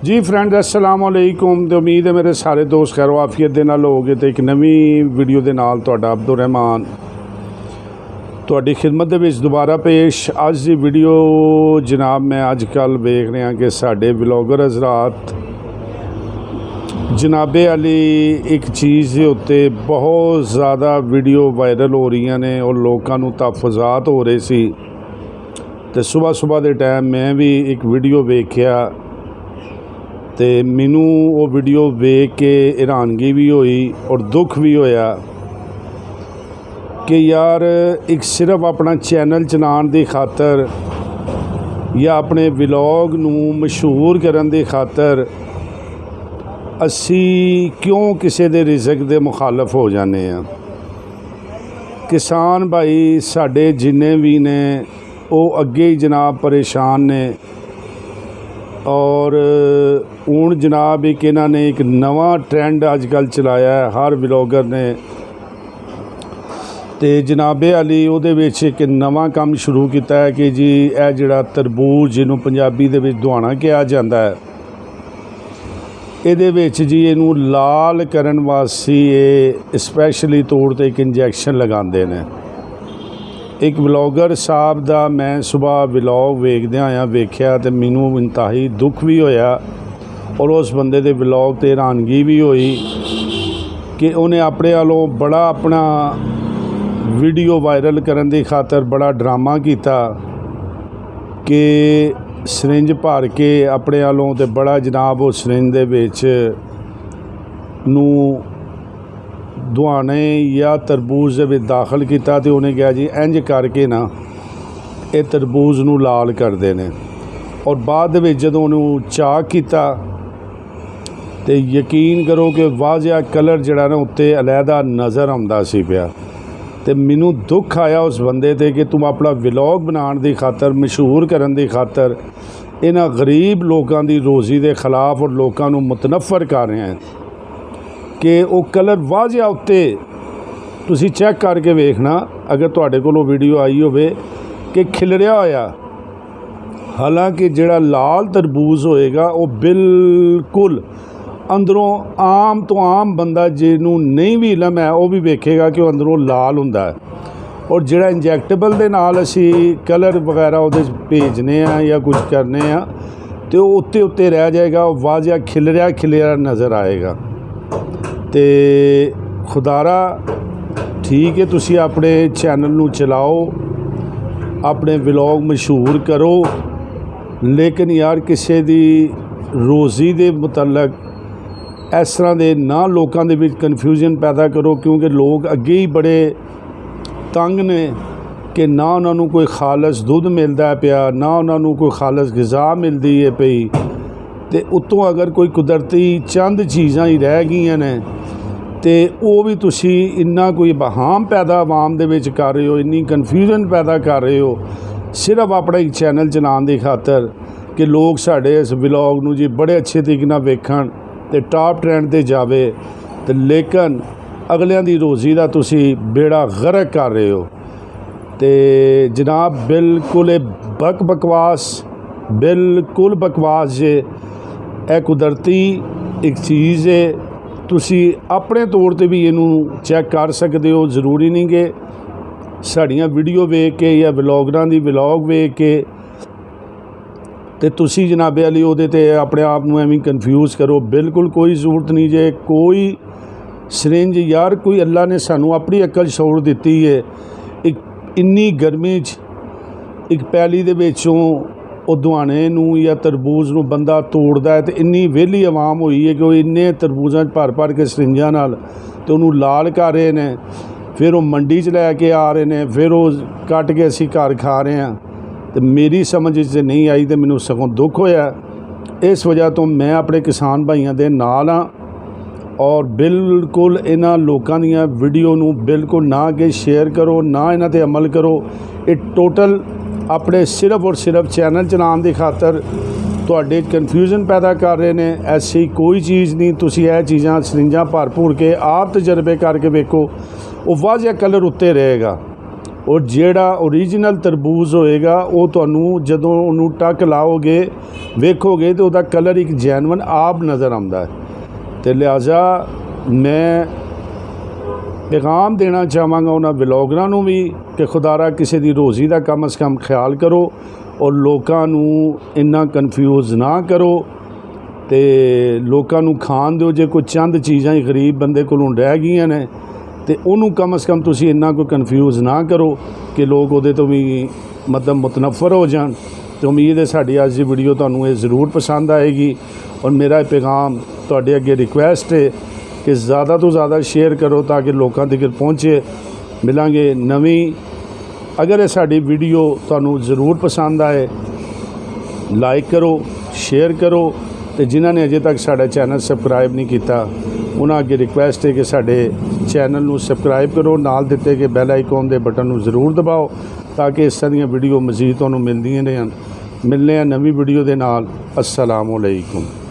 जी friends अस्सलाम वालेकुम। तो उम्मीद है मेरे सारे दोस्त खैर आफियत दे नाल होगे। तो एक नवी वीडियो के नाल तुहाडा अब्दुल रहमान तुहाडी खिदमत दे विच दोबारा पेश। अज की वीडियो जनाब मैं अजकल वेख रहा कि साडे व्लॉगर हज़रात जनाबे अली एक चीज़ के उत्ते बहुत ज़्यादा वीडियो वायरल हो रही ने और लोगों को तहफ़ुज़ात हो रहे सी। तो सुबह सुबह के टाइम मैं भी एक वीडियो वेख्या तो मैनू वो वीडियो वेख के हैरानगी भी हुई और दुख भी होया कि यार एक सिर्फ अपना चैनल चलाने की खातर या अपने व्लॉग नू मशहूर करने की खातर असी क्यों किसी दे रिज़क दे मुखालफ हो जाने हैं। किसान भाई साडे जिन्ने भी ने वो अगे ही जनाब परेशान ने और हूँ जनाब एक इन्होंने एक नवा ट्रेंड अजकल चलाया है हर व्लॉगर ने। तो जनाबे अली उहदे विच एक नवा काम शुरू किया है कि जी यह जिहड़ा तरबूज जिन्हों पंजाबी दे विच दुहाना कहा जाता है इहदे विच जी इनू लाल करन वास्ते ये स्पैशली तौर पर एक इंजैक्शन लगाते हैं। एक व्लॉगर साहब दा मैं सुबह व्लॉग वेखदे आया वेख्या तो मैनू इंतहाई दुख भी होया और उस बंदे दे व्लॉग ते हैरानगी भी हुई कि उन्हें अपने वालों बड़ा अपना वीडियो वायरल करने की खातर बड़ा ड्रामा किया कि सरिंज भर के अपने वालों तो बड़ा जनाब उस सरिंज दे विच नू दुहाने या तरबूज दे विच दाखिल किया तो उन्हें कहा जी इंज करके ना ये तरबूज नू लाल करते हैं और बाद में जदों उन्होंने चाक किया तो यकीन करो कि वाजिया कलर जड़ा ना उत्ते अलहदा नज़र आंदा सी पिया। तो मैनू दुख आया उस बंदे ते कि तुम अपना व्लॉग बनाने की खातर मशहूर करने की खातर इन्हां गरीब लोगों की रोज़ी के खिलाफ और लोगों को मुतनफ़र कर रहे हैं कि वो कलर वाजिया उत्ते तुसी चैक करके वेखना अगर तुहाडे कोलों वीडियो आई होवे कि खिलरिया होया। हालांकि जिहड़ा लाल तरबूज होएगा वो बिल्कुल अंदरों आम तो आम बंदा जिन्हों नहीं भी इलम है वह भी वेखेगा कि अंदरों लाल हुंदा है और जिहड़ा इंजैक्टेबल दे नाल असी कलर वगैरह उहदे भेजने आ या कुछ करने आ तो उत्ते उत्ते रह जाएगा वाजिया खिलरिया नज़र आएगा। तो खुदारा ठीक है तुसी अपने चैनल नू चलाओ अपने व्लॉग मशहूर करो लेकिन यार किसी दी रोज़ी दे मुतलक इस तरह के ना लोगों के कन्फ्यूजन पैदा करो क्योंकि लोग अगे ही बड़े तंग ने कि ना उन्होंने कोई खालस दुध मिलता है पिया ना उन्होंने कोई खालस ग़िज़ा मिलती है पई तो उत्तों अगर कोई कुदरती चंद चीज़ां ही रह गई ने तो वो भी तुसी इन्ना कोई बहाम पैदा आवाम दे विच कर रहे हो इन्नी कन्फ्यूजन पैदा कर रहे हो सिर्फ अपना एक चैनल चलाने की खातर कि लोग साढ़े इस व्लॉग नू जी बड़े अच्छे तरीके नाल वेखण ते टॉप ट्रेंड ते जावे तो लेकिन अगलियां दी रोज़ी दा तुसी बेड़ा गर्क कर रहे हो। तो जनाब बिल्कुल बकवास बिल्कुल बकवास जे ए कुदरती एक चीज़ है तुसी अपने तौर पर भी इनू चैक कर सकते हो। ज़रूरी नहीं कि साड़ियाँ वीडियो वेख के या व्लॉगरां दी व्लॉग वेख के तो तुसी जनाबे अली उहदे ते अपने आप नू एवें कन्फ्यूज़ करो। बिल्कुल कोई ज़रूरत नहीं जे कोई सरिंज यार कोई अल्लाह ने सानू अपनी अकल शौर दिती है। एक इन्नी गर्मी एक पैली दे विचों वो दुहाने नू या तरबूज नू बंदा तोड़दा है तो इन्नी वेली आवाम हुई है कि वो इन्ने तरबूजां भर भर के सरिंजां नाल तो उन्होंने लाल कर रहे हैं फिर वो मंडी च लैके आ रहे हैं फिर वो कट के असी घर खा रहे हैं। तो मेरी समझ से नहीं आई तो मैनू सगों दुख होया। इस वजह तो मैं अपने किसान भाइयों के नाल हाँ और बिल्कुल इन्हां लोगों दीयां वीडियो नू बिल्कुल ना कि शेयर करो ना इन्हां ते अमल करो। ये टोटल अपने सिर्फ और सिर्फ चैनल चलाने की खातर तुहाडे कन्फ्यूजन पैदा कर रहे हैं। ऐसी कोई चीज़ नहीं तुसी यह चीज़ां सरिंजां भर भूर के आप तजर्बे करके वेखो वो वाजिया कलर उत्ते रहेगा और जेड़ा ओरिजिनल तरबूज होएगा वो तुहानू जदों उन्होंने टक लाओगे ਵੇਖੋਗੇ ਤਾਂ ਉਹਦਾ ਕਲਰ ਇੱਕ ਜੈਨੂਅਨ ਆਪ ਨਜ਼ਰ ਆਉਂਦਾ ਹੈ। ਅਤੇ ਲਿਹਾਜ਼ਾ ਮੈਂ ਪੈਗਾਮ ਦੇਣਾ ਚਾਹਾਂਗਾ ਉਹਨਾਂ ਵਲੋਗਰਾਂ ਨੂੰ ਵੀ ਕਿ ਖੁਦਾਰਾ ਕਿਸੇ ਦੀ ਰੋਜ਼ੀ ਦਾ ਕਮ ਅਜ਼ ਕਮ ਖਿਆਲ ਕਰੋ ਔਰ ਲੋਕਾਂ ਨੂੰ ਇੰਨਾ ਕਨਫਿਊਜ਼ ਨਾ ਕਰੋ ਅਤੇ ਲੋਕਾਂ ਨੂੰ ਖਾਣ ਦਿਓ। ਜੇ ਕੋਈ ਚੰਦ ਚੀਜ਼ਾਂ ਹੀ ਗਰੀਬ ਬੰਦੇ ਕੋਲੋਂ ਰਹਿ ਗਈਆਂ ਨੇ ਅਤੇ ਉਹਨੂੰ ਕਮ ਅਜ਼ ਕਮ ਤੁਸੀਂ ਇੰਨਾ ਕੋਈ ਕਨਫਿਊਜ਼ ਨਾ ਕਰੋ ਕਿ ਲੋਕ ਉਹਦੇ ਤੋਂ ਵੀ ਮਤਲਬ ਮੁਤਨਫਰ ਹੋ ਜਾਣ। ਅਤੇ ਉਮੀਦ ਹੈ ਸਾਡੀ ਅੱਜ ਦੀ ਵੀਡੀਓ ਤੁਹਾਨੂੰ ਇਹ ਜ਼ਰੂਰ ਪਸੰਦ ਆਏਗੀ ਔਰ ਮੇਰਾ ਇਹ ਪੈਗਾਮ ਤੁਹਾਡੇ ਅੱਗੇ ਰਿਕੁਐਸਟ ਹੈ ਕਿ ज़्यादा ਤੋਂ ज़्यादा ਸ਼ੇਅਰ ਕਰੋ ਤਾਂ ਕਿ ਲੋਕਾਂ ਤੱਕ ਪਹੁੰਚੇ। ਮਿਲਾਂਗੇ ਨਵੀਂ। ਅਗਰ ਇਹ ਸਾਡੀ ਵੀਡੀਓ ਤੁਹਾਨੂੰ ਜ਼ਰੂਰ ਪਸੰਦ ਆਏ ਲਾਈਕ ਕਰੋ, ਸ਼ੇਅਰ ਕਰੋ ਅਤੇ ਜਿਨ੍ਹਾਂ ਨੇ ਅਜੇ ਤੱਕ ਸਾਡਾ ਚੈਨਲ ਸਬਸਕ੍ਰਾਈਬ ਨਹੀਂ ਕੀਤਾ ਉਹਨਾਂ ਅੱਗੇ ਰਿਕੁਐਸਟ ਹੈ ਕਿ ਸਾਡੇ ਚੈਨਲ ਨੂੰ ਸਬਸਕ੍ਰਾਈਬ ਕਰੋ, ਨਾਲ ਦਿੱਤੇ ਗਏ ਬੈਲ ਆਈਕਨ ਦੇ ਬਟਨ ਨੂੰ ਜ਼ਰੂਰ ਦਬਾਓ ਤਾਂ ਕਿ ਇਸ ਤਰ੍ਹਾਂ ਦੀਆਂ ਵੀਡੀਓ ਮਜ਼ੀਦ ਤੁਹਾਨੂੰ ਮਿਲਦੀਆਂ ਰਹਿਣ। ਮਿਲਦੇ ਹਾਂ ਨਵੀਂ ਵੀਡੀਓ ਦੇ ਨਾਲ। अस्सलामु अलैकुम।